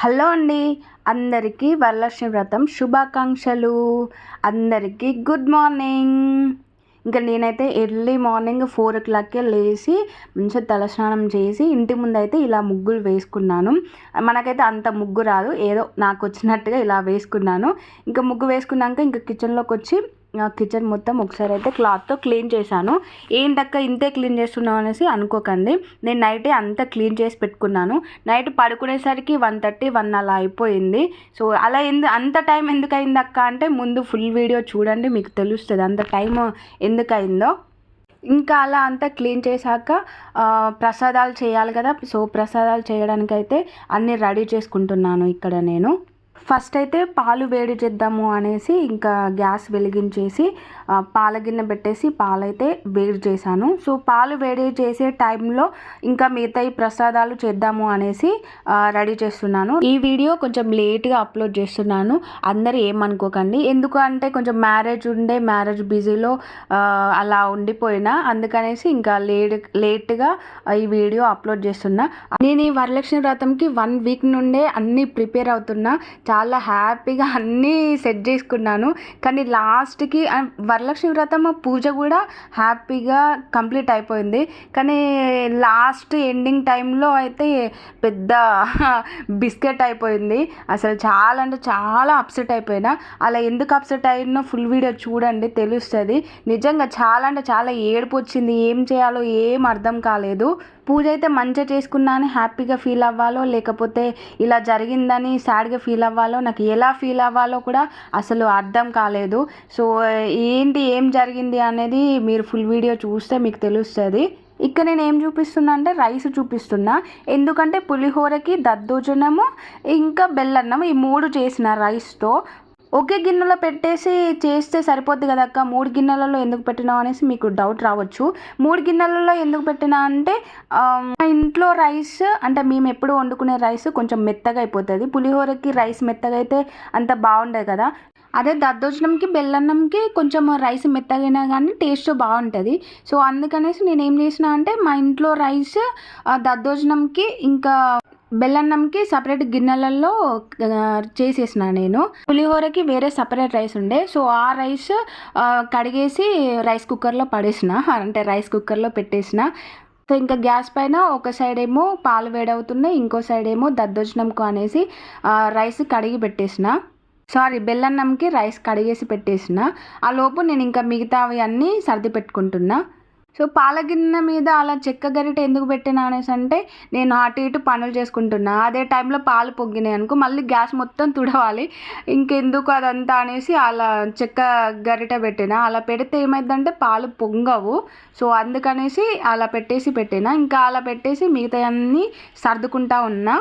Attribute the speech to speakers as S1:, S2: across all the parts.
S1: Hello అండి. అందరికీ వరలక్ష్మి వ్రతం శుభాకాంక్షలు. అందరికీ గుడ్ మార్నింగ్. ఇంకా నేనైతే ఎర్లీ మార్నింగ్ 4:00కే లేచి మంచిగా తలస్నానం చేసి ఇంటి ముందైతే ఇలా ముగ్గులు వేసుకున్నాను. మనకైతే అంత ముగ్గు రాదు, ఏదో నాకు వచ్చినట్టుగా ఇలా వేసుకున్నాను. ఇంకా ముగ్గు వేసుకున్నాక ఇంకా కిచెన్లోకి వచ్చి కిచెన్ మొత్తం ఒకసారి అయితే క్లాత్తో క్లీన్ చేశాను. ఏంటక్క ఇంతే క్లీన్ చేస్తున్నావు అనేసి అనుకోకండి, నేను నైటే అంతా క్లీన్ చేసి పెట్టుకున్నాను. నైట్ పడుకునేసరికి 1:30, 1 అలా అయిపోయింది. సో అలా అంత టైం ఎందుకు అయింది అక్క అంటే ముందు ఫుల్ వీడియో చూడండి, మీకు తెలుస్తుంది అంత టైం ఎందుకు అయిందో. ఇంకా అలా అంతా క్లీన్ చేశాక ప్రసాదాలు చేయాలి కదా. సో ప్రసాదాలు చేయడానికైతే అన్నీ రెడీ చేసుకుంటున్నాను ఇక్కడ నేను. ఫస్ట్ అయితే పాలు వేడి చేద్దాము అనేసి ఇంకా గ్యాస్ వెలిగించేసి పాల గిన్నె పెట్టేసి పాలైతే వేడి చేశాను. సో పాలు వేడి చేసే టైంలో ఇంకా మిగతా ప్రసాదాలు చేద్దాము అనేసి రెడీ చేస్తున్నాను. ఈ వీడియో కొంచెం లేట్గా అప్లోడ్ చేస్తున్నాను, అందరూ ఏమనుకోకండి. ఎందుకు అంటే కొంచెం మ్యారేజ్ బిజీలో అలా ఉండిపోయినా, అందుకనేసి ఇంకా లేట్గా ఈ వీడియో అప్లోడ్ చేస్తున్నా. నేను ఈ వరలక్ష్మి వ్రతంకి 1 వీక్ నుండే అన్నీ ప్రిపేర్ అవుతున్నా. చాలా హ్యాపీగా అన్నీ సెట్ చేసుకున్నాను. కానీ లాస్ట్కి వరలక్ష్మి వ్రతం పూజ కూడా హ్యాపీగా కంప్లీట్ అయిపోయింది. కానీ లాస్ట్ ఎండింగ్ టైంలో అయితే పెద్ద బిస్కెట్ అయిపోయింది. అసలు చాలా అంటే చాలా అప్సెట్ అయిపోయినా. అలా ఎందుకు అప్సెట్ అయినో ఫుల్ వీడియో చూడండి, తెలుస్తుంది. నిజంగా చాలా అంటే చాలా ఏడుపు వచ్చింది. ఏం చేయాలో ఏం అర్థం కాలేదు. పూజ అయితే మంచిగా చేసుకున్నాను, హ్యాపీగా ఫీల్ అవ్వాలో లేకపోతే ఇలా జరిగిందని సాడ్గా ఫీల్ అవ్వాలో, నాకు ఎలా ఫీల్ అవ్వాలో కూడా అసలు అర్థం కాలేదు. సో ఏం జరిగింది అనేది మీరు ఫుల్ వీడియో చూస్తే మీకు తెలుస్తుంది. ఇక్కడ నేను ఏం చూపిస్తున్నా అంటే రైస్ చూపిస్తున్నా. ఎందుకంటే పులిహోరకి దద్దోజనము ఇంకా బెల్లన్నం ఈ 3 చేసిన రైస్తో ఒకే గిన్నెలో పెట్టేసి చేస్తే సరిపోద్ది కదా అక్క, 3 గిన్నెలలో ఎందుకు పెట్టినావు అనేసి మీకు డౌట్ రావచ్చు. 3 గిన్నెలలో ఎందుకు పెట్టినా అంటే మా ఇంట్లో రైస్ అంటే మేము ఎప్పుడు వండుకునే రైస్ కొంచెం మెత్తగా అయిపోతుంది. పులిహోరకి రైస్ మెత్తగా అయితే అంత బాగుండదు కదా. అదే దద్దోజనంకి బెల్లన్నంకి కొంచెం రైస్ మెత్తగైనా కానీ టేస్ట్ బాగుంటుంది. సో అందుకనేసి నేను ఏం చేసిన అంటే మా ఇంట్లో రైస్ దద్దోజనంకి ఇంకా బెల్లన్నంకి సపరేట్ గిన్నెలలో చేసేసిన. నేను పులిహోరకి వేరే సపరేట్ రైస్ ఉండే, సో ఆ రైస్ కడిగేసి రైస్ కుక్కర్లో పడేసిన, అంటే రైస్ కుక్కర్లో పెట్టేసిన. సో ఇంకా గ్యాస్ పైన ఒక సైడ్ ఏమో పాలు వేడవుతున్నాయి, ఇంకో సైడ్ ఏమో దద్దోజనంకు అనేసి రైస్ కడిగి పెట్టేసిన. బెల్లన్నంకి రైస్ కడిగేసి పెట్టేసిన. ఆ లోపు నేను ఇంకా మిగతావి అన్నీ సర్ది పెట్టుకుంటున్నా. సో పాల గిన్నె మీద అలా చెక్క గరిట ఎందుకు పెట్టినా అనేసి అంటే నేను అటు ఇటు పనులు చేసుకుంటున్నా. అదే టైంలో పాలు పొంగినాయి అనుకో మళ్ళీ గ్యాస్ మొత్తం తుడవాలి, ఇంకెందుకు అదంతా అనేసి అలా చెక్క గరిట పెట్టినా. అలా పెడితే ఏమైందంటే పాలు పొంగవు. సో అందుకనేసి అలా పెట్టినా. ఇంకా అలా పెట్టేసి మిగతా అన్నీ సర్దుకుంటా ఉన్నా.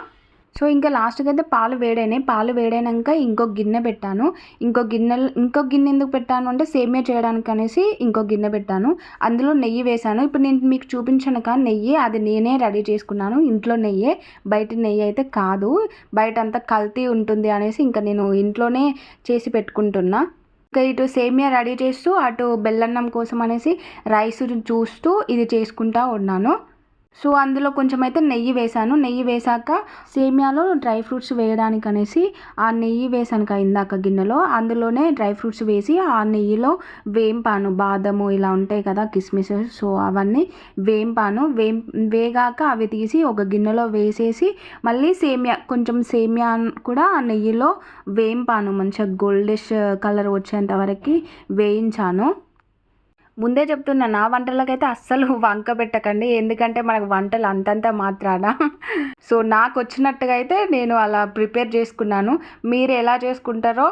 S1: సో ఇంకా లాస్ట్కి అయితే పాలు వేడైనాక ఇంకో గిన్నె పెట్టాను. ఇంకో గిన్నె ఎందుకు పెట్టాను అంటే సేమియా చేయడానికి అనేసి ఇంకో గిన్నె పెట్టాను. అందులో నెయ్యి వేసాను. ఇప్పుడు నేను మీకు చూపించాను కదా నెయ్యి, అది నేనే రెడీ చేసుకున్నాను. ఇంట్లో నెయ్యే, బయట నెయ్యి అయితే కాదు, బయట అంతా కల్తీ ఉంటుంది అనేసి ఇంకా నేను ఇంట్లోనే చేసి పెట్టుకుంటున్నా. ఇంకా ఇటు సేమియా రెడీ చేస్తూ అటు బెల్లన్నం కోసం అనేసి రైస్ చూస్తూ ఇది చేసుకుంటా ఉన్నాను. సో అందులో కొంచెం అయితే నెయ్యి వేసాను. నెయ్యి వేసాక సేమియాలో డ్రై ఫ్రూట్స్ వేయడానికి అనేసి ఆ నెయ్యి వేసాను కదా ఇందాక గిన్నెలో, అందులోనే డ్రై ఫ్రూట్స్ వేసి ఆ నెయ్యిలో వేంపాను. బాదము ఇలా ఉంటాయి కదా కిస్మిస్, సో అవన్నీ వేగాక అవి తీసి ఒక గిన్నెలో వేసేసి మళ్ళీ కొంచెం సేమియా కూడా ఆ నెయ్యిలో వేంపాను. మంచిగా గోల్డిష్ కలర్ వచ్చేంత వరకు వేయించాను. ముందే చెప్తున్నా, నా వంటలకైతే అస్సలు వంక పెట్టకండి, ఎందుకంటే మనకు వంటలు అంతంత మాత్రాన. సో నాకు వచ్చినట్టుగా అయితే నేను అలా ప్రిపేర్ చేసుకున్నాను. మీరు ఎలా చేసుకుంటారో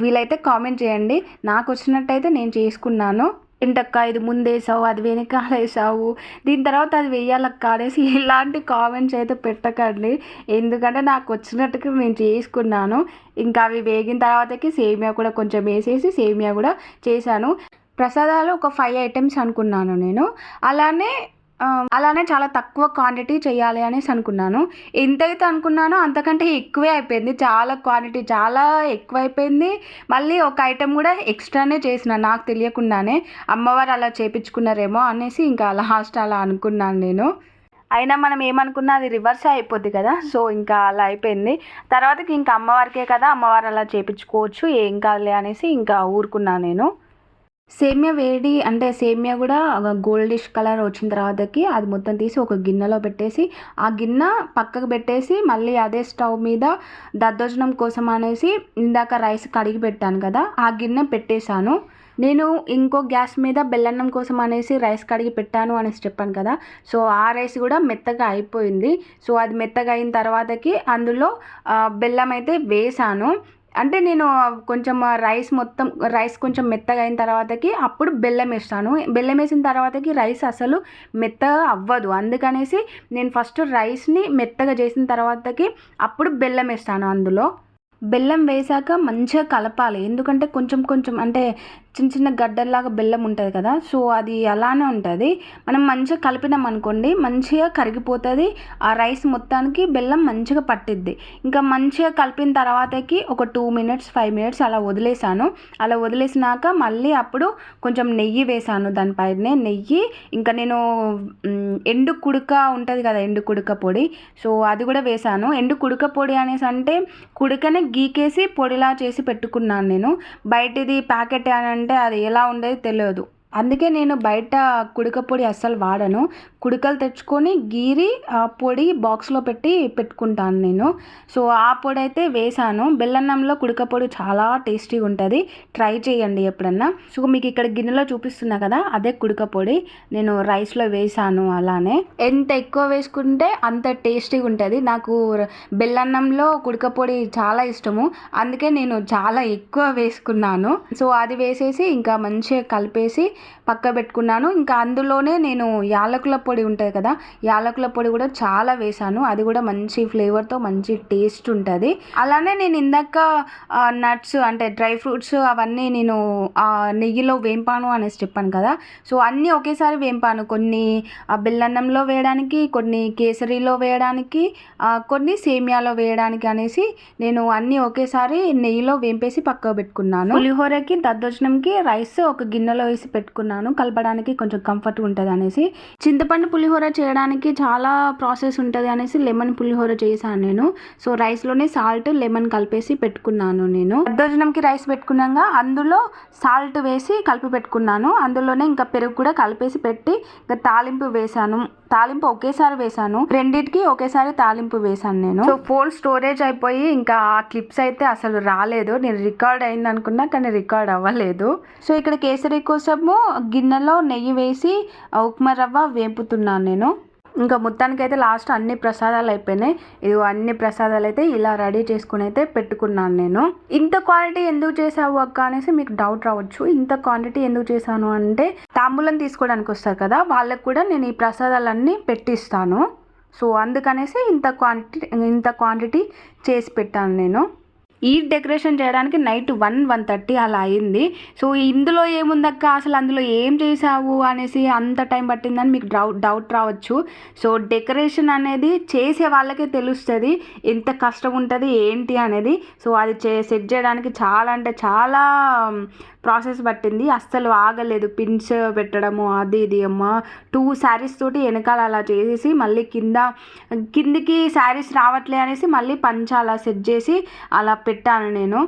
S1: వీలైతే కామెంట్ చేయండి. నాకు వచ్చినట్టయితే నేను చేసుకున్నాను. ఏంటక్క ఇది ముందేసావు, అది వెనకాల వేసావు, దీని తర్వాత అది వేయాలక్క అనేసి ఇలాంటి కామెంట్స్ అయితే పెట్టకండి, ఎందుకంటే నాకు వచ్చినట్టుగా నేను చేసుకున్నాను. ఇంకా అవి వేగిన తర్వాతకి సేమియా కూడా కొంచెం వేసేసి సేమియా కూడా చేశాను. ప్రసాదాలు ఒక 5 ఐటమ్స్ అనుకున్నాను నేను. అలానే చాలా తక్కువ క్వాంటిటీ చేయాలి అనేసి అనుకున్నాను. ఎంతైతే అనుకున్నానో అంతకంటే ఎక్కువే అయిపోయింది. చాలా క్వాంటిటీ చాలా ఎక్కువ అయిపోయింది. మళ్ళీ ఒక ఐటెం కూడా ఎక్స్ట్రానే చేసిన నాకు తెలియకుండానే. అమ్మవారు అలా చేపించుకున్నారేమో అనేసి ఇంకా లాస్ట్ అలా అనుకున్నాను నేను. అయినా మనం ఏమనుకున్నా అది రివర్స్ అయిపోద్ది కదా. సో ఇంకా అలా అయిపోయింది. తర్వాతకి ఇంకా అమ్మవారికే కదా, అమ్మవారు అలా చేపించుకోవచ్చు, ఏం కాదులే అనేసి ఇంకా ఊరుకున్నాను నేను. సేమియా వేడి అంటే సేమియా కూడా గోల్డిష్ కలర్ వచ్చిన తర్వాతకి అది మొత్తం తీసి ఒక గిన్నెలో పెట్టేసి, ఆ గిన్నె పక్కకు పెట్టేసి మళ్ళీ అదే స్టవ్ మీద దద్దోజనం కోసం అనేసి ఇందాక రైస్ కడిగి పెట్టాను కదా, ఆ గిన్నె పెట్టేశాను. నేను ఇంకో గ్యాస్ మీద బెల్లన్నం కోసం అనేసి రైస్ కడిగి పెట్టాను అనేసి చెప్పాను కదా. సో ఆ రైస్ కూడా మెత్తగా అయిపోయింది. సో అది మెత్తగా అయిన తర్వాతకి అందులో బెల్లం అయితే వేసాను. అంటే నేను కొంచెం రైస్ కొంచెం మెత్తగా అయిన తర్వాతకి అప్పుడు బెల్లం వేస్తాను. బెల్లం వేసిన తర్వాతకి రైస్ అసలు మెత్తగా అవ్వదు. అందుకనేసి నేను ఫస్ట్ రైస్ని మెత్తగా చేసిన తర్వాతకి అప్పుడు బెల్లం వేస్తాను అందులో. బెల్లం వేసాక మంచిగా కలపాలి. ఎందుకంటే కొంచెం కొంచెం అంటే చిన్న చిన్న గడ్డల్లాగా బెల్లం ఉంటుంది కదా, సో అది అలానే ఉంటుంది. మనం మంచిగా కలిపినాం అనుకోండి మంచిగా కరిగిపోతుంది. ఆ రైస్ మొత్తానికి బెల్లం మంచిగా పట్టిద్ది. ఇంకా మంచిగా కలిపిన తర్వాతకి ఒక 2 మినిట్స్ 5 మినిట్స్ అలా వదిలేసాను. అలా వదిలేసినాక మళ్ళీ అప్పుడు కొంచెం నెయ్యి వేసాను దానిపైనే. నెయ్యి ఇంకా నేను ఎండు కుడుక ఉంటుంది కదా, ఎండు కుడుక పొడి, సో అది కూడా వేసాను. ఎండు కుడుక పొడి అనేసి అంటే కుడుకనే గీకేసి పొడిలా చేసి పెట్టుకున్నాను నేను. బయటిది ప్యాకెట్ అని అంటే అది ఎలా ఉండేది తెలియదు. అందుకే నేను బయట కుడుక పొడి అస్సలు వాడను. కుడుకలు తెచ్చుకొని గీరి ఆ పొడి బాక్స్లో పెట్టుకుంటాను నేను. సో ఆ పొడి అయితే వేసాను. బెల్లన్నంలో కుడుక పొడి చాలా టేస్టీగా ఉంటుంది, ట్రై చేయండి ఎప్పుడన్నా. సో మీకు ఇక్కడ గిన్నెలో చూపిస్తున్నా కదా, అదే కుడుక పొడి నేను రైస్లో వేసాను. అలానే ఎంత ఎక్కువ వేసుకుంటే అంత టేస్టీగా ఉంటుంది. నాకు బెల్లన్నంలో కుడుక పొడి చాలా ఇష్టము, అందుకే నేను చాలా ఎక్కువ వేసుకున్నాను. సో అది వేసేసి ఇంకా మంచిగా కలిపేసి పక్క పెట్టుకున్నాను. ఇంకా అందులోనే నేను యాలకుల పొడి ఉంటుంది కదా, యాలకుల పొడి కూడా చాలా వేసాను. అది కూడా మంచి ఫ్లేవర్తో మంచి టేస్ట్ ఉంటుంది. అలానే నేను ఇందాక నట్స్ అంటే డ్రై ఫ్రూట్స్ అవన్నీ నేను నెయ్యిలో వేంపాను అనేసి చెప్పాను కదా. సో అన్నీ ఒకేసారి వేంపాను. కొన్ని బెల్లన్నంలో వేయడానికి, కొన్ని కేసరిలో వేయడానికి, కొన్ని సేమియాలో వేయడానికి అనేసి నేను అన్నీ ఒకేసారి నెయ్యిలో వేంపేసి పక్క పెట్టుకున్నాను. పులిహోరకి దద్దోజనంకి రైస్ ఒక గిన్నెలో వేసి పెట్టుకున్నాను, కలపడానికి కొంచెం కంఫర్ట్ ఉంటుంది అనేసి. చింతపండు పులిహోర చేయడానికి చాలా ప్రాసెస్ ఉంటుంది అనేసి లెమన్ పులిహోర చేశాను నేను. సో రైస్లోనే సాల్ట్ లెమన్ కలిపేసి పెట్టుకున్నాను నేను. దద్దోజనంకి రైస్ పెట్టుకున్నాక అందులో సాల్ట్ వేసి కలిపి పెట్టుకున్నాను. అందులోనే ఇంకా పెరుగు కూడా కలిపేసి పెట్టి ఇంకా తాలింపు వేసాను. తాలింపు ఒకేసారి వేసాను, రెండింటికి ఒకేసారి తాలింపు వేసాను నేను. సో ఫోన్ స్టోరేజ్ అయిపోయి ఇంకా ఆ క్లిప్స్ అయితే అసలు రాలేదు. నేను రికార్డ్ అయింది అనుకున్నా కానీ రికార్డ్ అవ్వలేదు. సో ఇక్కడ కేసరి కోసము గిన్నెలో నెయ్యి వేసి ఉప్మా రవ్వ వేపుతున్నాను నేను. ఇంకా మొత్తానికి అయితే లాస్ట్ అన్ని ప్రసాదాలు అయిపోయినాయి. ఇది అన్ని ప్రసాదాలు అయితే ఇలా రెడీ చేసుకుని అయితే పెట్టుకున్నాను నేను. ఇంత క్వాంటిటీ ఎందుకు చేసావు అక్క అనేసి మీకు డౌట్ రావచ్చు. ఇంత క్వాంటిటీ ఎందుకు చేశాను అంటే తాంబూలం తీసుకోవడానికి వస్తారు కదా, వాళ్ళకు కూడా నేను ఈ ప్రసాదాలన్నీ పెట్టిస్తాను. సో అందుకనేసి ఇంత క్వాంటిటీ చేసి పెట్టాను నేను. ఈ డెకరేషన్ చేయడానికి నైట్ 1-1:30 అలా అయింది. సో ఇందులో ఏముందక్క అసలు అందులో ఏం చేసావు అనేసి అంత టైం పట్టిందని మీకు డౌట్ రావచ్చు. సో డెకరేషన్ అనేది చేసే వాళ్ళకే తెలుస్తుంది ఎంత కష్టం ఉంటుంది ఏంటి అనేది. సో అది సెట్ చేయడానికి చాలా అంటే చాలా ప్రాసెస్ పట్టింది. అస్సలు ఆగలేదు. పిన్స్ పెట్టడము అది ఇది అమ్మ 2 శారీస్ తోటి వెనకాల అలా చేసేసి మళ్ళీ కిందికి శారీస్ రావట్లే అనేసి మళ్ళీ పంచ అలా సెట్ చేసి అలా పెట్టాను నేను.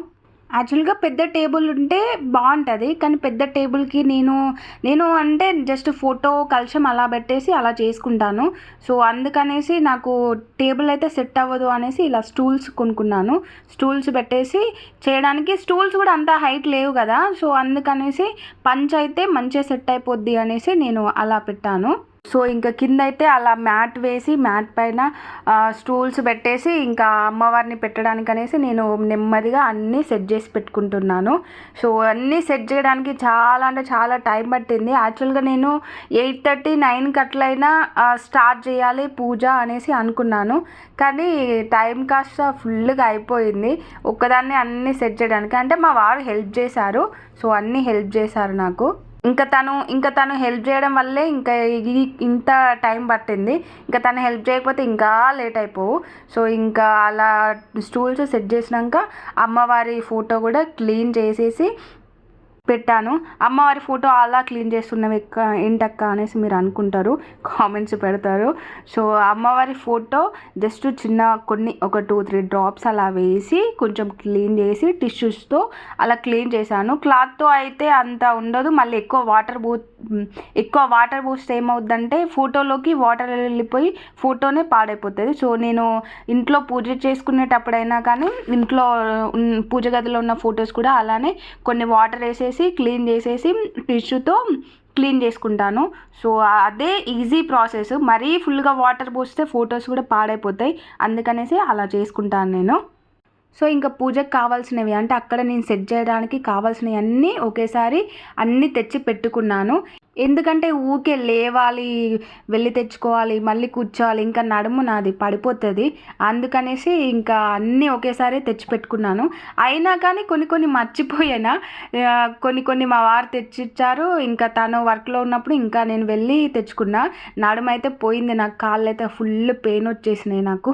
S1: యాక్చువల్గా పెద్ద టేబుల్ ఉంటే బాగుంటుంది, కానీ పెద్ద టేబుల్కి నేను అంటే జస్ట్ ఫోటో కలశం అలా పెట్టేసి అలా చేసుకుంటాను. సో అందుకనేసి నాకు టేబుల్ అయితే సెట్ అవ్వదు అనేసి ఇలా స్టూల్స్ కొనుక్కున్నాను. స్టూల్స్ పెట్టేసి చేయడానికి, స్టూల్స్ కూడా అంత హైట్ లేవు కదా, సో అందుకనేసి పంచ్ అయితే మంచిగా సెట్ అయిపోద్ది అనేసి నేను అలా పెట్టాను. సో ఇంకా కింద అయితే అలా మ్యాట్ వేసి మ్యాట్ పైన స్టూల్స్ పెట్టేసి ఇంకా అమ్మవారిని పెట్టడానికి అనేసి నేను నెమ్మదిగా అన్నీ సెట్ చేసి పెట్టుకుంటున్నాను. సో అన్నీ సెట్ చేయడానికి చాలా అంటే చాలా టైం పట్టింది. యాక్చువల్గా నేను 8:30-9 అట్లయినా స్టార్ట్ చేయాలి పూజ అనేసి అనుకున్నాను, కానీ టైం కాస్త ఫుల్గా అయిపోయింది ఒక్కదాన్ని అన్నీ సెట్ చేయడానికి. అంటే మా వారు హెల్ప్ చేశారు, సో అన్నీ హెల్ప్ చేశారు నాకు. ఇంకా తను హెల్ప్ చేయడం వల్లే ఇంకా ఇంత టైం పట్టింది. ఇంకా తను హెల్ప్ చేయకపోతే ఇంకా లేట్ అయిపోవు. సో ఇంకా అలా స్టూల్స్ సెట్ చేసినాక అమ్మవారి ఫోటో కూడా క్లీన్ చేసేసి పెట్టాను. అమ్మవారి ఫోటో అలా క్లీన్ చేస్తున్నావు ఏంటక్క అనేసి మీరు అనుకుంటారు, కామెంట్స్ పెడతారు. సో అమ్మవారి ఫోటో జస్ట్ చిన్న ఒక 2-3 డ్రాప్స్ అలా వేసి కొంచెం క్లీన్ చేసి టిష్యూస్తో అలా క్లీన్ చేశాను. క్లాత్తో అయితే అంత ఉండదు. మళ్ళీ ఎక్కువ వాటర్ పోస్తే ఏమవుద్దంటే ఫోటోలోకి వాటర్ వెళ్ళిపోయి ఫోటోనే పాడైపోతుంది. సో నేను ఇంట్లో పూజ చేసుకునేటప్పుడైనా కానీ ఇంట్లో పూజ గదిలో ఉన్న ఫొటోస్ కూడా అలానే కొన్ని వాటర్ వేసేసి క్లీన్ చేసేసి టిష్యూతో క్లీన్ చేసుకుంటాను. సో అదే ఈజీ ప్రాసెస్. మరీ ఫుల్గా వాటర్ పోస్తే ఫొటోస్ కూడా పాడైపోతాయి, అందుకనేసి అలా చేసుకుంటాను నేను. సో ఇంకా పూజకు కావాల్సినవి అంటే అక్కడ నేను సెట్ చేయడానికి కావాల్సినవి అన్నీ ఒకేసారి అన్నీ తెచ్చి పెట్టుకున్నాను. ఎందుకంటే ఊరికే లేవాలి, వెళ్ళి తెచ్చుకోవాలి, మళ్ళీ కూర్చోవాలి, ఇంకా నడుము నాది పడిపోతుంది. అందుకనేసి ఇంకా అన్నీ ఒకేసారి తెచ్చిపెట్టుకున్నాను. అయినా కానీ కొన్ని మర్చిపోయాను. కొన్ని మా వారు తెచ్చిచ్చారు. ఇంకా తను వర్క్లో ఉన్నప్పుడు ఇంకా నేను వెళ్ళి తెచ్చుకున్నా. నడుము అయితే పోయింది, నాకు కాళ్ళు అయితే ఫుల్ పెయిన్ వచ్చేసినాయి నాకు.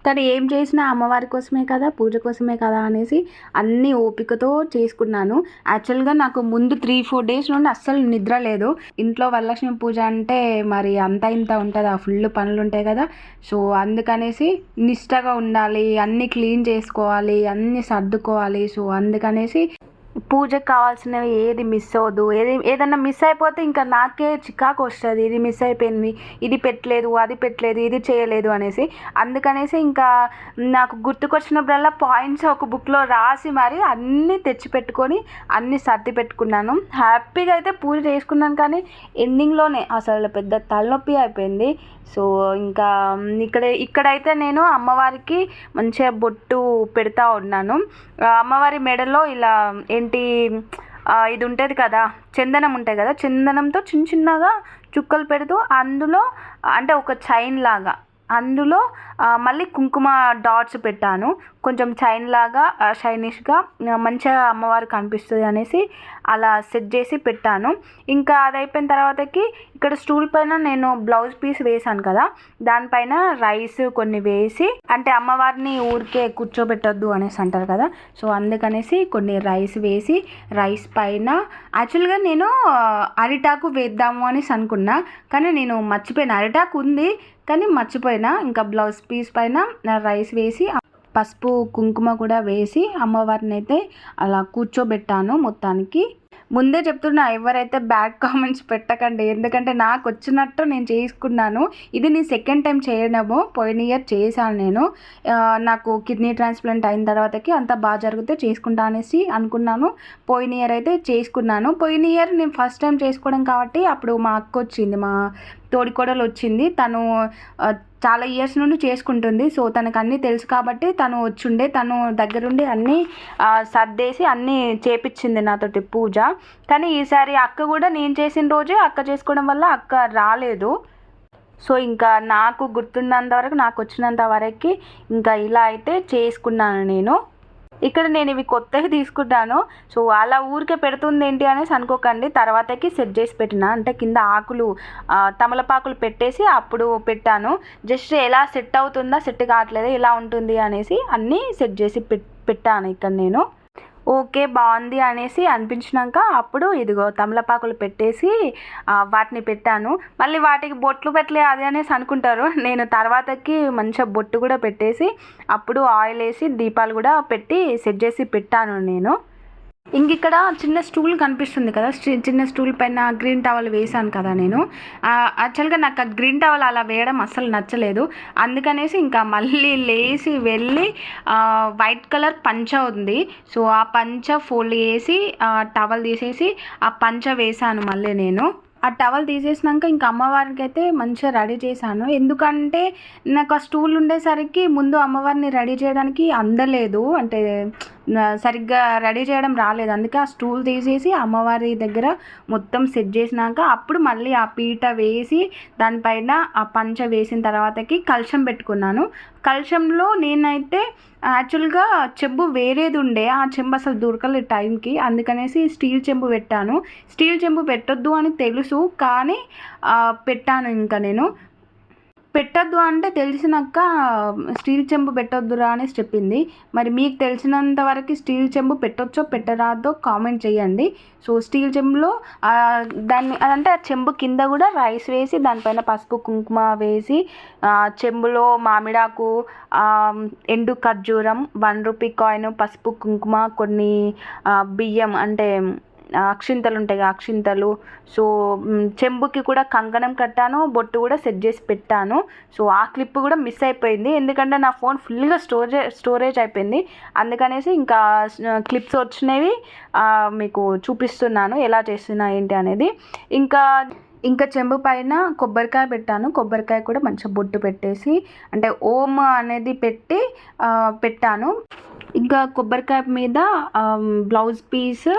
S1: తను ఏం చేసినా అమ్మవారి కోసమే కదా, పూజ కోసమే కదా అనేసి అన్నీ ఓపికతో చేసుకున్నాను. యాక్చువల్గా నాకు ముందు 3-4 డేస్ నుండి అస్సలు నిద్ర లేదు. ఇంట్లో వరలక్ష్మి పూజ అంటే మరి అంత ఇంత ఉంటుంది, ఫుల్ పనులు ఉంటాయి కదా. సో అందుకనేసి నిష్టగా ఉండాలి, అన్నీ క్లీన్ చేసుకోవాలి, అన్నీ సర్దుకోవాలి. సో అందుకనేసి పూజకు కావాల్సినవి ఏది మిస్ అవ్వదు. ఏదన్నా మిస్ అయిపోతే ఇంకా నాకే చికాకు వస్తుంది, ఇది మిస్ అయిపోయింది, ఇది పెట్టలేదు, అది పెట్టలేదు, ఇది చేయలేదు అనేసి. అందుకనేసి ఇంకా నాకు గుర్తుకొచ్చినప్పుడల్లా పాయింట్స్ ఒక బుక్లో రాసి మరి అన్నీ తెచ్చిపెట్టుకొని అన్నీ సర్ది పెట్టుకున్నాను. హ్యాపీగా అయితే పూజ చేసుకున్నాను. కానీ ఎండింగ్లోనే అసలు పెద్ద తలనొప్పి అయిపోయింది. సో ఇంకా ఇక్కడైతే నేను అమ్మవారికి మంచిగా బొట్టు పెడతా ఉన్నాను. అమ్మవారి మెడలో ఇలా ఏంటి ఇది ఉంటుంది కదా, చందనం ఉంటుంది కదా, చందనంతో చిన్నగా చుక్కలు పెడుతూ అందులో అంటే ఒక చైన్ లాగా అందులో మళ్ళీ కుంకుమ డాట్స్ పెట్టాను. కొంచెం చైన్ లాగా షైనిష్గా మంచిగా అమ్మవారు కనిపిస్తుంది అనేసి అలా సెట్ చేసి పెట్టాను. ఇంకా అది అయిపోయిన తర్వాతకి ఇక్కడ స్టూల్ పైన నేను బ్లౌజ్ పీస్ వేసాను కదా, దానిపైన రైస్ కొన్ని వేసి, అంటే అమ్మవారిని ఊరికే కూర్చోబెట్టొద్దు అనేసి అంటారు కదా. సో అందుకనేసి కొన్ని రైస్ వేసి రైస్ పైన యాక్చువల్గా నేను అరిటాకు వేద్దాము అనేసి అనుకున్నా, కానీ నేను మర్చిపోయిన. అరిటాకు ఉంది కానీ మర్చిపోయినా. ఇంకా బ్లౌజ్ పీస్ పైన రైస్ వేసి పసుపు కుంకుమ కూడా వేసి అమ్మవారిని అయితే అలా కూర్చోబెట్టాను. మొత్తానికి ముందే చెప్తున్నా, ఎవరైతే బ్యాడ్ కామెంట్స్ పెట్టకండి, ఎందుకంటే నాకు వచ్చినట్టు నేను చేసుకున్నాను. ఇది నేను సెకండ్ టైం చేయడము, పోయిన ఇయర్ చేశాను నేను. నాకు కిడ్నీ ట్రాన్స్ప్లాంట్ అయిన తర్వాతకి అంతా బాగా జరిగితే చేసుకుంటా అనేసి అనుకున్నాను. పోయిన ఇయర్ అయితే చేసుకున్నాను. పోయిన ఇయర్ నేను ఫస్ట్ టైం చేసుకోవడం కాబట్టి అప్పుడు మా అక్క వచ్చింది, మా తోడికోడలు వచ్చింది. తను చాలా ఇయర్స్ నుండి చేసుకుంటుంది. సో తనకు అన్నీ తెలుసు కాబట్టి తను వచ్చుండే, తను దగ్గరుండి అన్నీ సర్దేసి అన్నీ చేపించింది నాతోటి పూజ. కానీ ఈసారి అక్క కూడా నేను చేసిన రోజే అక్క చేసుకోవడం వల్ల అక్క రాలేదు. సో ఇంకా నాకు గుర్తున్నంత వరకు, నాకు వచ్చినంత వరకు ఇంకా ఇలా అయితే చేసుకున్నాను నేను. ఇక్కడ నేను ఇవి కొత్తవి తీసుకుంటాను. సో అలా ఊరికే పెడుతుంది ఏంటి అనేసి అనుకోకండి. తర్వాతకి సెట్ చేసి పెట్టిన, అంటే కింద ఆకులు తమలపాకులు పెట్టేసి అప్పుడు పెట్టాను. జస్ట్ ఎలా సెట్ అవుతుందా, సెట్ కావట్లేదు, ఎలా ఉంటుంది అనేసి అన్నీ సెట్ చేసి పెట్టాను ఇక్కడ నేను. ఓకే బాగుంది అనేసి అనిపించినాక అప్పుడు ఇదిగో తమలపాకులు పెట్టేసి వాటిని పెట్టాను. మళ్ళీ వాటికి బొట్లు పెట్టలే అది అనేసి అనుకుంటారు. నేను తర్వాతకి మంచిగా బొట్టు కూడా పెట్టేసి అప్పుడు ఆయిల్ వేసి దీపాలు కూడా పెట్టి సెట్ చేసి పెట్టాను నేను. ఇంక ఇక్కడ చిన్న స్టూల్ కనిపిస్తుంది కదా, చిన్న స్టూల్ పైన గ్రీన్ టవల్ వేసాను కదా నేను. యాక్చువల్గా నాకు ఆ గ్రీన్ టవల్ అలా వేయడం అస్సలు నచ్చలేదు. అందుకనేసి ఇంకా మళ్ళీ లేచి వెళ్ళి వైట్ కలర్ పంచ ఉంది. సో ఆ పంచ ఫోల్డ్ చేసి టవల్ తీసేసి ఆ పంచ వేసాను మళ్ళీ నేను. ఆ టవల్ తీసేసినాక ఇంకా అమ్మవారికి అయితే మంచిగా రెడీ చేశాను. ఎందుకంటే నాకు ఆ స్టూల్ ఉండేసరికి ముందు అమ్మవారిని రెడీ చేయడానికి అందలేదు, అంటే సరిగ్గా రెడీ చేయడం రాలేదు. అందుకే ఆ స్టూల్ తీసేసి అమ్మవారి దగ్గర మొత్తం సెట్ చేసినాక అప్పుడు మళ్ళీ ఆ పీట వేసి దానిపైన ఆ పంచ వేసిన తర్వాతకి కలశం పెట్టుకున్నాను. కలశంలో నేనైతే యాక్చువల్గా చెంబు వేరేది ఉండే, ఆ చెంబు అసలు దొరకలేదు టైంకి, అందుకనేసి స్టీల్ చెంబు పెట్టాను. స్టీల్ చెంబు పెట్టొద్దు అని తెలుసు కానీ పెట్టాను ఇంకా నేను. పెట్టొద్దు అంటే తెలిసినాక స్టీల్ చెంబు పెట్టొద్దురా అనేసి చెప్పింది. మరి మీకు తెలిసినంత వరకు స్టీల్ చెంబు పెట్టొచ్చో పెట్టరాదో కామెంట్ చేయండి. సో స్టీల్ చెంబులో దాన్ని అదంటే ఆ చెంబు కింద కూడా రైస్ వేసి దానిపైన పసుపు కుంకుమ వేసి చెంబులో మామిడాకు, ఎండు ఖర్జూరం, 1 రూపీ కాయిన్, పసుపు కుంకుమ, కొన్ని బియ్యం అంటే అక్షింతలు ఉంటాయి, అక్షింతలు. సో చెంబుకి కూడా కంకణం కట్టాను, బొట్టు కూడా సెట్ చేసి పెట్టాను. సో ఆ క్లిప్ కూడా మిస్ అయిపోయింది, ఎందుకంటే నా ఫోన్ ఫుల్గా స్టోరేజ్ అయిపోయింది. అందుకనేసి ఇంకా క్లిప్స్ వచ్చినవి మీకు చూపిస్తున్నాను ఎలా చేస్తున్నా ఏంటి అనేది. ఇంకా చెంబు పైన కొబ్బరికాయ పెట్టాను. కొబ్బరికాయ కూడా మంచిగా బొట్టు పెట్టేసి అంటే ఓం అనేది పెట్టి పెట్టాను. ఇంకా కొబ్బరికాయ మీద బ్లౌజ్ పీస్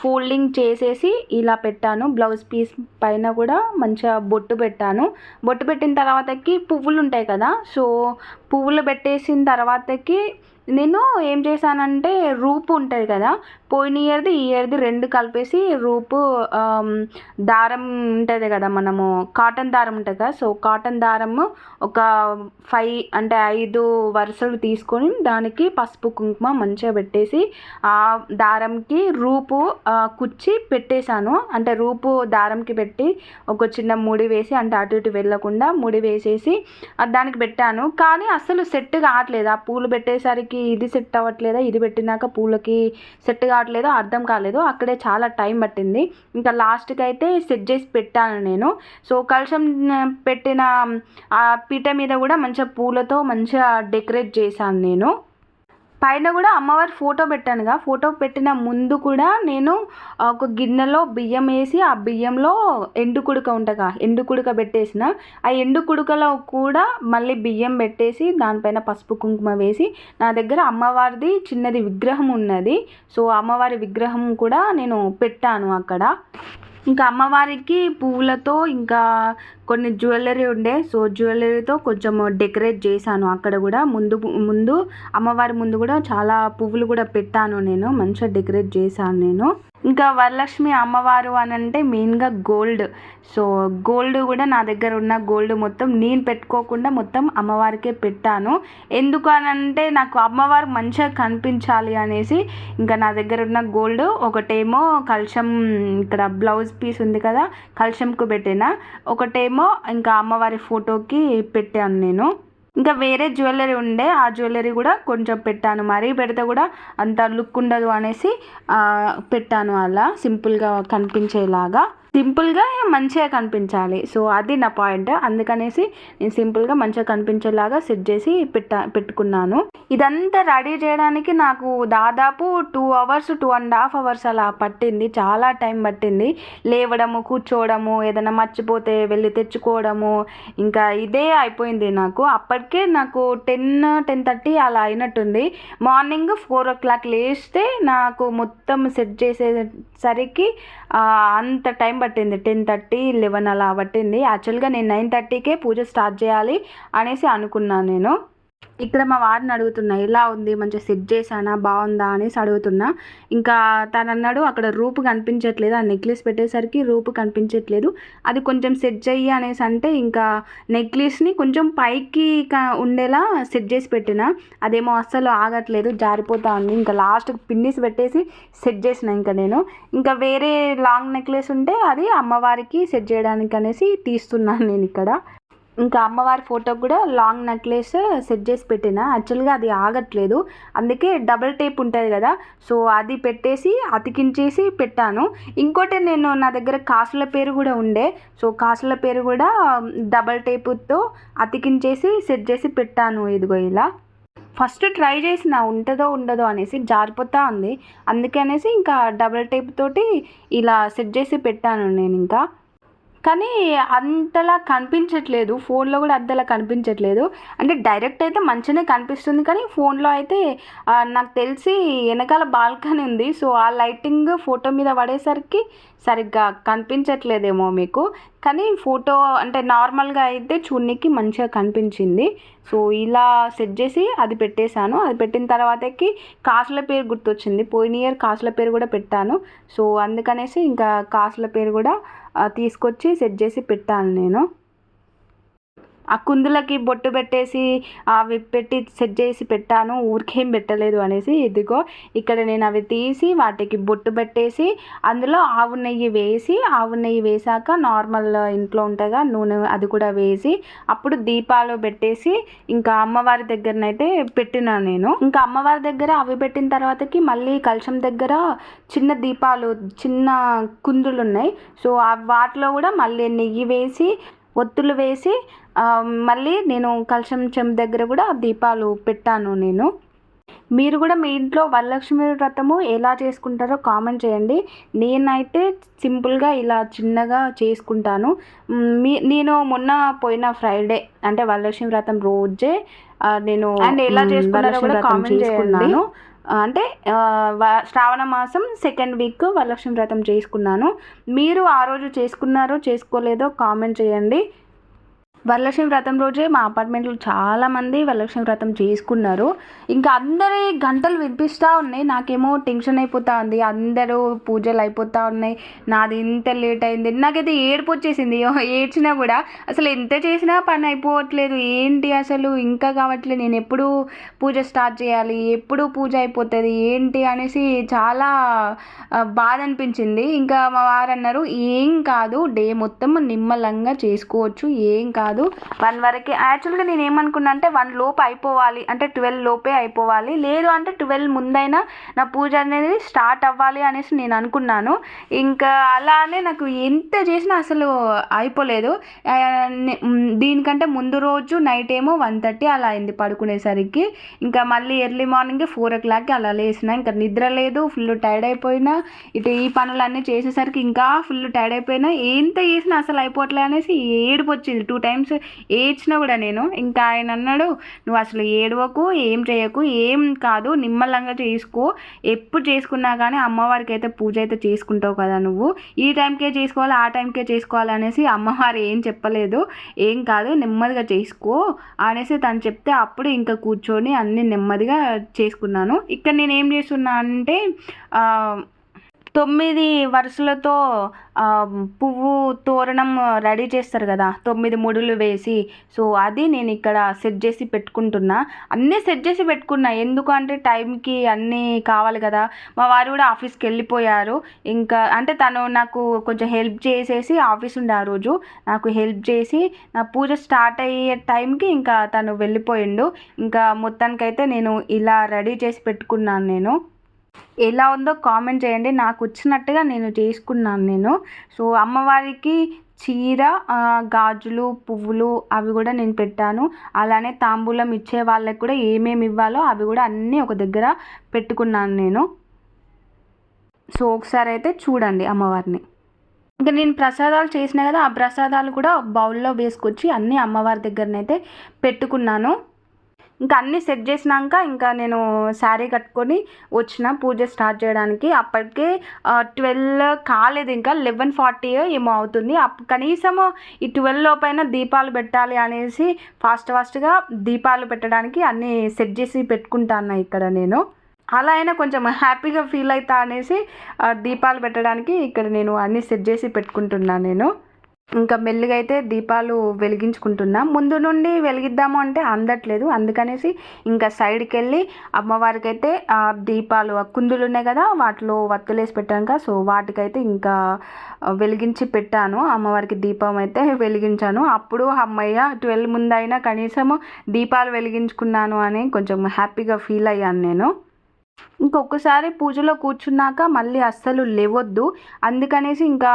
S1: ఫోల్డింగ్ చేసేసి ఇలా పెట్టాను. బ్లౌజ్ పీస్ పైన కూడా మంచిగా బొట్టు పెట్టాను. బొట్టు పెట్టిన తర్వాతకి పువ్వులు ఉంటాయి కదా, సో పువ్వులు పెట్టేసిన తర్వాతకి నేను ఏం చేశానంటే రూపు ఉంటుంది కదా, పోయిన ఇయర్ది ఈ ఇయర్ది 2 కలిపేసి రూపు దారం ఉంటుంది కదా, మనము కాటన్ దారం ఉంటుంది కదా, సో కాటన్ దారము ఒక 5 వరుసలు తీసుకొని దానికి పసుపు కుంకుమ మంచిగా పెట్టేసి ఆ దారంకి రూపు కుచ్చి పెట్టేశాను. అంటే రూపు దారంకి పెట్టి ఒక చిన్న ముడి వేసి, అంటే అటు ఇటు వెళ్ళకుండా ముడి వేసేసి దానికి పెట్టాను. కానీ అసలు సెట్ కావట్లేదు. ఆ పూలు పెట్టేసరికి ఇది సెట్ అవ్వట్లేదా, ఇది పెట్టినాక పూలకి సెట్ కావట్లేదో అర్థం కాలేదు. అక్కడే చాలా టైం పట్టింది. ఇంకా లాస్ట్కి అయితే సెట్ చేసి పెట్టాను నేను. సో కలశం పెట్టిన ఆ పీట మీద కూడా మంచిగా పూలతో మంచిగా డెకరేట్ చేశాను నేను. పైన కూడా అమ్మవారి ఫోటో పెట్టానుగా, ఫోటో పెట్టిన ముందు కూడా నేను ఒక గిన్నెలో బియ్యం వేసి ఆ బియ్యంలో ఎండు కుడుక ఉంటగా, ఎండు కుడుక పెట్టేసిన. ఆ ఎండు కుడుకలో కూడా మళ్ళీ బియ్యం పెట్టేసి దానిపైన పసుపు కుంకుమ వేసి, నా దగ్గర అమ్మవారిది చిన్నది విగ్రహం ఉన్నది, సో అమ్మవారి విగ్రహం కూడా నేను పెట్టాను అక్కడ. ఇంకా అమ్మవారికి పువ్వులతో ఇంకా కొన్ని జ్యువెలరీ ఉండే, సో జ్యువెలరీతో కొంచెం డెకరేట్ చేశాను. అక్కడ కూడా ముందు అమ్మవారి ముందు కూడా చాలా పువ్వులు కూడా పెట్టాను నేను, మంచిగా డెకరేట్ చేశాను నేను. ఇంకా వరలక్ష్మి అమ్మవారు అని అంటే మెయిన్గా గోల్డ్. సో గోల్డ్ కూడా నా దగ్గర ఉన్న గోల్డ్ మొత్తం నేను పెట్టుకోకుండా మొత్తం అమ్మవారికే పెట్టాను. ఎందుకు అని అంటే నాకు అమ్మవారు మంచిగా కనిపించాలి అనేసి ఇంకా నా దగ్గర ఉన్న గోల్డ్ ఒకటేమో కలశం, ఇక్కడ బ్లౌజ్ పీస్ ఉంది కదా కలశంకు పెట్టిన, ఒకటేమో ఇంకా అమ్మవారి ఫోటోకి పెట్టాను నేను. ఇంకా వేరే జ్యువెలరీ ఉండే, ఆ జ్యువెలరీ కూడా కొంచెం పెట్టాను. మరీ పెడితే కూడా అంత లుక్ ఉండదు అనేసి పెట్టాను అలా సింపుల్గా కనిపించేలాగా. సింపుల్గా మంచిగా కనిపించాలి, సో అది నా పాయింట్. అందుకనేసి నేను సింపుల్గా మంచిగా కనిపించేలాగా సెట్ చేసి పెట్టుకున్నాను. ఇదంతా రెడీ చేయడానికి నాకు దాదాపు 2 అవర్స్ 2.5 అవర్స్ అలా పట్టింది. చాలా టైం పట్టింది. లేవడము, కూర్చోవడము, ఏదైనా మర్చిపోతే వెళ్ళి తెచ్చుకోవడము, ఇంకా ఇదే అయిపోయింది నాకు. అప్పటికే నాకు 10-10:30 అలా అయినట్టుంది. మార్నింగ్ 4 o'clock లేస్తే నాకు మొత్తం సెట్ చేసేసరికి అంత టైం పట్టింది. 10:30, 11 అలా పట్టింది. యాక్చువల్గా నేను 9:30కే పూజ స్టార్ట్ చేయాలి అనేసి అనుకున్నాను నేను. ఇక్కడ మా వారిని అడుగుతున్నా, ఎలా ఉంది, మంచిగా సెట్ చేశానా, బాగుందా అనేసి అడుగుతున్నా. ఇంకా తను అన్నాడు అక్కడ రూపు కనిపించట్లేదు, ఆ నెక్లెస్ పెట్టేసరికి రూపు కనిపించట్లేదు, అది కొంచెం సెట్ చెయ్యి అనేసి అంటే ఇంకా నెక్లెస్ని కొంచెం పైకి ఉండేలా సెట్ చేసి పెట్టిన, అదేమో అస్సలు ఆగట్లేదు, జారిపోతా ఉంది. ఇంకా లాస్ట్కి పిన్నిస్ పెట్టేసి సెట్ చేసిన. ఇంకా వేరే లాంగ్ నెక్లెస్ ఉంటే అది అమ్మవారికి సెట్ చేయడానికి అనేసి తీస్తున్నాను నేను ఇక్కడ. ఇంకా అమ్మవారి ఫోటోకి కూడా లాంగ్ నెక్లెస్ సెట్ చేసి పెట్టిన. యాక్చువల్గా అది ఆగట్లేదు, అందుకే డబల్ టేప్ ఉంటుంది కదా, సో అది పెట్టేసి అతికించేసి పెట్టాను. ఇంకోటి నా దగ్గర కాసుల పేరు కూడా ఉండే, సో కాసుల పేరు కూడా డబల్ టేపుతో అతికించేసి సెట్ చేసి పెట్టాను. ఇదిగో ఇలా ఫస్ట్ ట్రై చేసిన, ఉంటుందో ఉండదో అనేసి, జారిపోతూ ఉంది. అందుకనేసి ఇంకా డబల్ టేప్ తోటి ఇలా సెట్ చేసి పెట్టాను నేను. ఇంకా కానీ అంతలా కనిపించట్లేదు, ఫోన్లో కూడా అంతలా కనిపించట్లేదు. అంటే డైరెక్ట్ అయితే మంచిగానే కనిపిస్తుంది, కానీ ఫోన్లో అయితే నాకు తెలిసి వెనకాల బాల్కనీ ఉంది, సో ఆ లైటింగ్ ఫోటో మీద పడేసరికి సరిగ్గా కనిపించట్లేదేమో మీకు. కానీ ఫోటో అంటే నార్మల్గా అయితే చూడడానికి మంచిగా కనిపించింది. సో ఇలా సెట్ చేసి అది పెట్టేశాను. అది పెట్టిన తర్వాతకి కాసుల పేరు గుర్తొచ్చింది. పోయిన ఇయర్ కాసుల పేరు కూడా పెట్టాను, సో అందుకనేసి ఇంకా కాసుల పేరు కూడా తీసుకొచ్చి సెట్ చేసి పెట్టాను నేను. ఆ కుందులకి బొట్టు పెట్టేసి అవి పెట్టి సెట్ చేసి పెట్టాను, ఊరికేం పెట్టలేదు అనేసి. ఇదిగో ఇక్కడ నేను అవి తీసి వాటికి బొట్టు పెట్టేసి అందులో ఆవు నెయ్యి వేసాక నార్మల్ ఇంట్లో ఉంటుందిగా నూనె, అది కూడా వేసి అప్పుడు దీపాలు పెట్టేసి ఇంకా అమ్మవారి దగ్గరనైతే పెట్టినా నేను. ఇంకా అమ్మవారి దగ్గర అవి పెట్టిన తర్వాతకి మళ్ళీ కలశం దగ్గర చిన్న దీపాలు, చిన్న కుందులు ఉన్నాయి. సో వాటిలో కూడా మళ్ళీ నెయ్యి వేసి ఒత్తులు వేసి మళ్ళీ నేను కలశం చెంబు దగ్గర కూడా దీపాలు పెట్టాను నేను. మీరు కూడా మీ ఇంట్లో వరలక్ష్మి వ్రతము ఎలా చేసుకుంటారో కామెంట్ చేయండి. నేనైతే సింపుల్గా ఇలా చిన్నగా చేసుకుంటాను. నేను మొన్న పోయిన ఫ్రైడే అంటే వరలక్ష్మి వ్రతం రోజే నేను అండ్ ఎలా చేసుకున్నారో కూడా కామెంట్ చేసుకున్నాను. అంటే శ్రావణ మాసం 2nd వీక్ వరలక్ష్మి వ్రతం చేసుకున్నాను. మీరు ఆ రోజు చేసుకున్నారో చేసుకోలేదో కామెంట్ చేయండి. వరలక్ష్మి వ్రతం రోజే మా అపార్ట్మెంట్లో చాలామంది వరలక్ష్మి వ్రతం చేసుకున్నారు. ఇంకా అందరి గంటలు వినిపిస్తూ ఉన్నాయి. నాకేమో టెన్షన్ అయిపోతూ ఉంది. అందరూ పూజలు అయిపోతూ ఉన్నాయి, నాది ఇంత లేట్ అయింది. నాకైతే ఏడుపు వచ్చేసింది. ఏడ్చినా కూడా అసలు ఎంత చేసినా పని అయిపోవట్లేదు, ఏంటి అసలు ఇంకా కావట్లేదు, నేను ఎప్పుడు పూజ స్టార్ట్ చేయాలి, ఎప్పుడు పూజ అయిపోతుంది ఏంటి అనేసి చాలా బాధ అనిపించింది. ఇంకా మా వారు అన్నారు, ఏం కాదు, డే మొత్తం నిమ్మలంగా చేసుకోవచ్చు, ఏం కాదు, 1 వరకే. యాక్చువల్గా నేను ఏమనుకున్నా అంటే 1 లోపు అయిపోవాలి, అంటే 12 లోపే అయిపోవాలి, లేదు అంటే 12 ముందైనా నా పూజ అనేది స్టార్ట్ అవ్వాలి అనేసి నేను అనుకున్నాను. ఇంకా అలానే నాకు ఎంత చేసినా అసలు అయిపోలేదు. దీనికంటే ముందు రోజు నైట్ ఏమో 1:30 అలా అయింది పడుకునేసరికి. ఇంకా మళ్ళీ ఎర్లీ మార్నింగ్ 4 o'clock అలా లేసిన. ఇంకా నిద్ర లేదు, ఫుల్ టైర్డ్ అయిపోయినా. ఇటు ఈ పనులన్నీ చేసేసరికి ఇంకా ఫుల్ టైర్డ్ అయిపోయినా. ఎంత చేసినా అసలు అయిపోవట్లే అనేసి ఏడుపు వచ్చింది. 2 times ఏడ్చినా కూడా నేను. ఇంకా ఆయన అన్నాడు, నువ్వు అసలు ఏడవకు, ఏం చేయకు, ఏం కాదు, నిమ్మలంగా చేసుకో, ఎప్పుడు చేసుకున్నా కానీ అమ్మవారికి అయితే పూజ అయితే చేసుకుంటావు కదా, నువ్వు ఈ టైంకే చేసుకోవాలి, ఆ టైంకే చేసుకోవాలి అనేసి అమ్మవారు ఏం చెప్పలేదు. ఏం కాదు, నెమ్మదిగా చేసుకో అనేసి తను చెప్తే అప్పుడు ఇంకా కూర్చొని అన్నీ నెమ్మదిగా చేసుకున్నాను. ఇక్కడ నేను ఏం చేస్తున్నా అంటే 9 వరుసలతో పువ్వు తోరణం రెడీ చేస్తారు కదా, 9 ముడులు వేసి. సో అది నేను ఇక్కడ సెట్ చేసి పెట్టుకుంటున్నా. అన్నీ సెట్ చేసి పెట్టుకున్నా, ఎందుకంటే టైంకి అన్నీ కావాలి కదా. మా వారు కూడా ఆఫీస్కి వెళ్ళిపోయారు. ఇంకా అంటే తను నాకు కొంచెం హెల్ప్ చేసేసి, ఆఫీస్ ఉండే ఆ రోజు నాకు హెల్ప్ చేసి నా పూజ స్టార్ట్ అయ్యే టైంకి ఇంకా తను వెళ్ళిపోయిండు. ఇంకా మొత్తానికైతే నేను ఇలా రెడీ చేసి పెట్టుకున్నాను. నేను ఎలా ఉందో కామెంట్ చేయండి. నాకు వచ్చినట్టుగా నేను చేసుకున్నాను నేను. సో అమ్మవారికి చీర, గాజులు, పువ్వులు అవి కూడా నేను పెట్టాను. అలానే తాంబూలం ఇచ్చే వాళ్ళకి కూడా ఏమేమి ఇవ్వాలో అవి కూడా అన్నీ ఒక దగ్గర పెట్టుకున్నాను నేను. సో ఒకసారి అయితే చూడండి అమ్మవారిని. ఇంకా నేను ప్రసాదాలు చేసిన కదా, ఆ ప్రసాదాలు కూడా బౌల్లో వేసుకొచ్చి అన్నీ అమ్మవారి దగ్గరనైతే పెట్టుకున్నాను. ఇంకా అన్నీ సెట్ చేసినాక ఇంకా నేను శారీ కట్టుకొని వచ్చిన పూజ స్టార్ట్ చేయడానికి. అప్పటికే 12 కాలేదు, ఇంకా 11:40 ఏమో అవుతుంది. కనీసం ఈ 12 లోపైన దీపాలు పెట్టాలి అనేసి ఫాస్ట్గా దీపాలు పెట్టడానికి అన్నీ సెట్ చేసి పెట్టుకుంటాను ఇక్కడ నేను. అలా అయినా కొంచెం హ్యాపీగా ఫీల్ అవుతా అనేసి దీపాలు పెట్టడానికి ఇక్కడ నేను అన్నీ సెట్ చేసి పెట్టుకుంటున్నాను నేను. ఇంకా మెల్లిగా అయితే దీపాలు వెలిగించుకుంటున్నా. ముందు నుండి వెలిగిద్దాము అంటే అందట్లేదు, అందుకనేసి ఇంకా సైడ్కి వెళ్ళి అమ్మవారికి అయితే దీపాలు, కుందులు ఉన్నాయి కదా, వాటిలో వత్తులేసి పెట్టాక సో వాటికైతే ఇంకా వెలిగించి పెట్టాను. అమ్మవారికి దీపం అయితే వెలిగించాను. అప్పుడు అమ్మయ్య 12 ముందైనా కనీసం దీపాలు వెలిగించుకున్నాను అని కొంచెం హ్యాపీగా ఫీల్ అయ్యాను నేను. ఇంకొకసారి పూజలో కూర్చున్నాక మళ్ళీ అస్సలు లేవద్దు. అందుకనేసి ఇంకా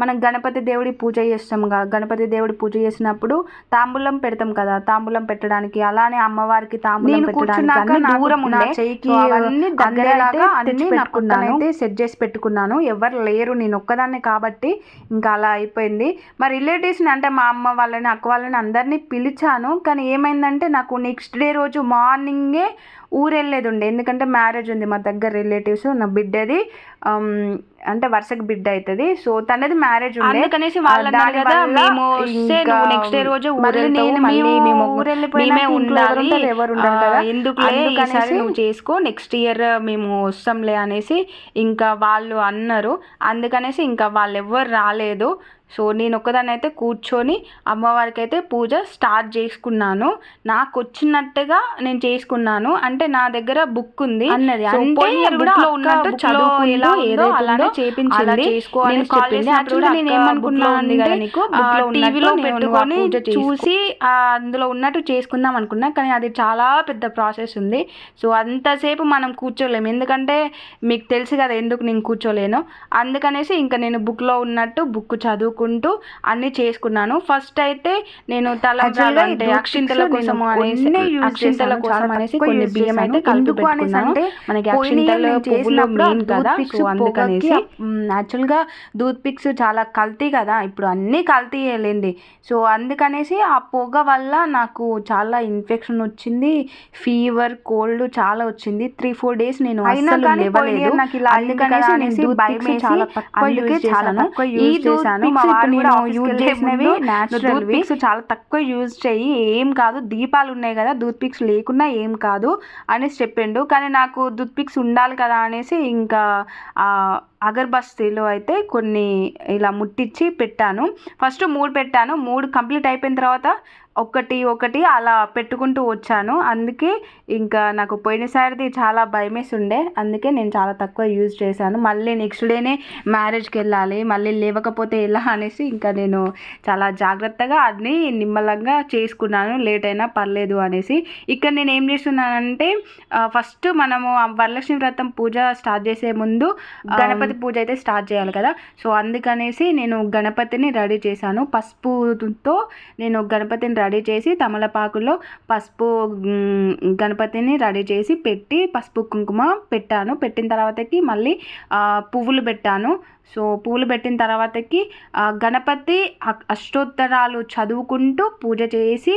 S1: మనం గణపతి దేవుడి పూజ చేస్తాం కదా, గణపతి దేవుడి పూజ చేసినప్పుడు తాంబూలం పెడతాం కదా, తాంబూలం పెట్టడానికి అలానే అమ్మవారికి తాంబూలం పెట్టడానికి దూరం ఉండే చెయ్యికి అన్ని దగ్గరలాగా అన్ని పెట్టుకున్నాను, సెట్ చేసి పెట్టుకున్నాను. ఎవరు లేరు, నేను ఒక్కదాన్నే కాబట్టి ఇంకా అలా అయిపోయింది. మా రిలేటివ్స్ని అంటే మా అమ్మ వాళ్ళని, అక్క వాళ్ళని అందరినీ పిలిచాను. కానీ ఏమైందంటే నాకు నెక్స్ట్ డే రోజు మార్నింగే ఊరు వెళ్ళేది ఉండే, ఎందుకంటే మ్యారేజ్ ఉంది మా దగ్గర రిలేటివ్స్, నా బిడ్డది. అంటే వరుసకి బిడ్డ అవుతుంది. సో తనది మ్యారేజ్ ఉండే,
S2: అందుకనేసి వాళ్ళు అన్నారు కదా మేము వస్తే నువ్వు నెక్స్ట్ డే రోజు మేము మేమే ఉండాలి, ఎందుకులే ఈసారి నువ్వు చేసుకో, నెక్స్ట్ ఇయర్ మేము వస్తాంలే అనేసి ఇంకా వాళ్ళు అన్నారు. అందుకనేసి ఇంకా వాళ్ళు ఎవ్వరు రాలేదు. సో నేను ఒక్కదాన్ని అయితే కూర్చొని అమ్మవారికి అయితే పూజ స్టార్ట్ చేసుకున్నాను. నాకు వచ్చినట్టుగా నేను చేసుకున్నాను. అంటే నా దగ్గర బుక్ ఉంది అన్నది, అంటే బుక్లో ఉన్నట్టు చదువుకుంటూ ఏదో అలానే చేపించింది. నేను కాలేజ్ నేను ఏమనుకున్నా అంటే టీవీలో పెట్టుకొని చూసి అందులో ఉన్నట్టు చేసుకుందాం అనుకున్నా. కానీ అది చాలా పెద్ద ప్రాసెస్ ఉంది. సో అంతసేపు మనం కూర్చోలేము, ఎందుకంటే మీకు తెలుసు కదా ఎందుకు నేను కూర్చోలేను. అందుకనేసి ఇంకా నేను బుక్లో ఉన్నట్టు బుక్ చదువుకుంటూ అన్ని చేసుకున్నాను. ఫస్ట్ అయితే నేను తలంబ్రాలు అంటే అక్షింతల కోసం అనేసి కొన్ని బియ్యం అయితే కలిపి పెట్టుకున్నాను. మనకి అక్షింతలు పువ్వులు మెయిన్ కదా, సో అందుకనేసి యాక్చువల్గా టూత్ పిక్స్ చాలా కల్తీ కదా, ఇప్పుడు అన్నీ కల్తీ వెళ్ళింది. సో అందుకనేసి ఆ పొగ వల్ల నాకు చాలా ఇన్ఫెక్షన్ వచ్చింది, ఫీవర్ కోల్డ్ చాలా వచ్చింది. 3-4 days నేను అసలు లేవలేదు. అందుకనేసి నేను భయం చాలా తక్కువ యూజ్ చేశాను. టూత్ పిక్స్ చాలా తక్కువ యూజ్ చెయ్యి, ఏం కాదు, దీపాలు ఉన్నాయి కదా, టూత్ పిక్స్ లేకున్నా ఏం కాదు అనేసి చెప్పిండు. కానీ నాకు టూత్ పిక్స్ ఉండాలి కదా అనేసి ఇంకా అగర్బస్తీలో అయితే కొన్ని ఇలా ముట్టించి పెట్టాను. ఫస్ట్ 3 పెట్టాను, 3 కంప్లీట్ అయిపోయిన తర్వాత ఒకటి అలా పెట్టుకుంటూ వచ్చాను. అందుకే ఇంకా నాకు పోయినసారిది చాలా భయమేసి ఉండే, అందుకే నేను చాలా తక్కువ యూజ్ చేశాను. మళ్ళీ నెక్స్ట్ డేనే మ్యారేజ్కి వెళ్ళాలి, మళ్ళీ లేవకపోతే ఎలా అనేసి ఇంకా నేను చాలా జాగ్రత్తగా అన్నీ నిమ్మలంగా చేసుకున్నాను, లేట్ అయినా పర్లేదు అనేసి. ఇక్కడ నేను ఏం చేస్తున్నానంటే ఫస్ట్ మనము వరలక్ష్మి వ్రతం పూజ స్టార్ట్ చేసే ముందు గణపతి పూజ అయితే స్టార్ట్ చేయాలి కదా. సో అందుకనేసి నేను గణపతిని రెడీ చేశాను. పసుపుతో నేను గణపతిని రెడీ చేసి తమలపాకులో పసుపు గణపతిని రెడీ చేసి పెట్టి పసుపు కుంకుమ పెట్టాను. పెట్టిన తర్వాతకి మళ్ళీ పువ్వులు పెట్టాను. సో పువ్వులు పెట్టిన తర్వాతకి గణపతి అష్టోత్తరాలు చదువుకుంటూ పూజ చేసి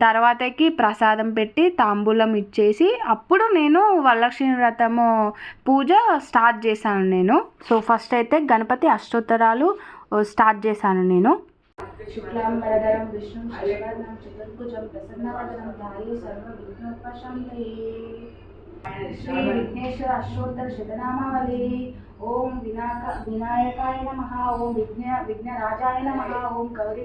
S2: తర్వాతకి ప్రసాదం పెట్టి తాంబూలం ఇచ్చేసి అప్పుడు నేను వరలక్ష్మి వ్రతము పూజ స్టార్ట్ చేశాను నేను. సో ఫస్ట్ అయితే గణపతి అష్టోత్తరాలు స్టార్ట్ చేశాను నేను. శుక్లాంబరధరం విష్ణుం శశివర్ణం చతుర్భుజం ప్రసన్నవదనం ధ్యాయే సర్వవిఘ్నోపశాంతయే. శ్రీ విఘ్నేశ్వర అష్టోత్తర శతనామావళి. ఓం వినాయకాయ నమః, ఓం విఘ్నరాజాయ నమః, ఓం గౌరీ